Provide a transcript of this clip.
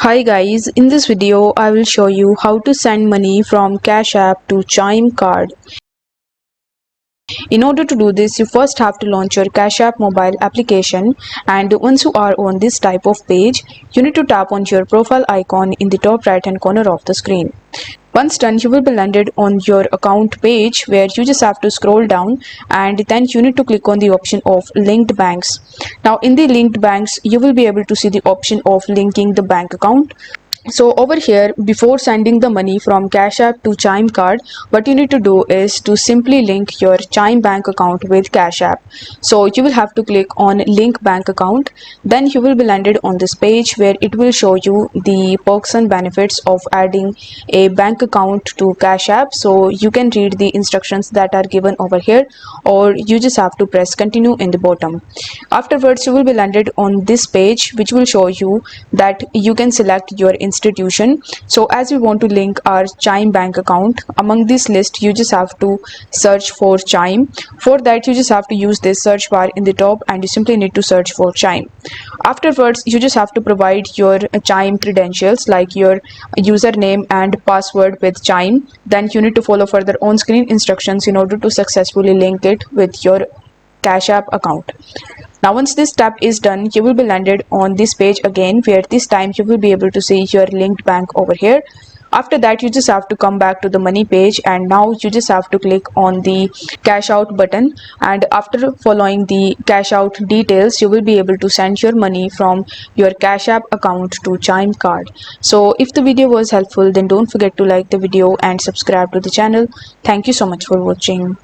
Hi guys, in this video I will show you how to send money from Cash App to Chime card. In order to do this, you first have to launch your Cash App mobile application, and once you are on this type of page, you need to tap on your profile icon in the top right hand corner of the screen. Once done, you will be landed on your account page where you just have to scroll down and then you need to click on the option of linked banks. Now in the linked banks, you will be able to see the option of linking the bank account. So over here, before sending the money from Cash App to Chime card, what you need to do is to simply link your Chime bank account with Cash App. So you will have to click on link bank account. Then you will be landed on this page where it will show you the perks and benefits of adding a bank account to Cash App. So you can read the instructions that are given over here, or you just have to press continue in the bottom. Afterwards, you will be landed on this page which will show you that you can select your institution. So as we want to link our Chime bank account, among this list you just have to search for Chime. For that, you just have to use this search bar in the top and you simply need to search for Chime. Afterwards, you just have to provide your Chime credentials like your username and password with Chime. Then you need to follow further on screen instructions in order to successfully link it with your Cash App account. Now once this step is done, you will be landed on this page again, where this time you will be able to see your linked bank over here. After that, you just have to come back to the money page, and now you just have to click on the cash out button, and after following the cash out details, you will be able to send your money from your Cash App account to Chime card. So if the video was helpful, then don't forget to like the video and subscribe to the channel. Thank you so much for watching.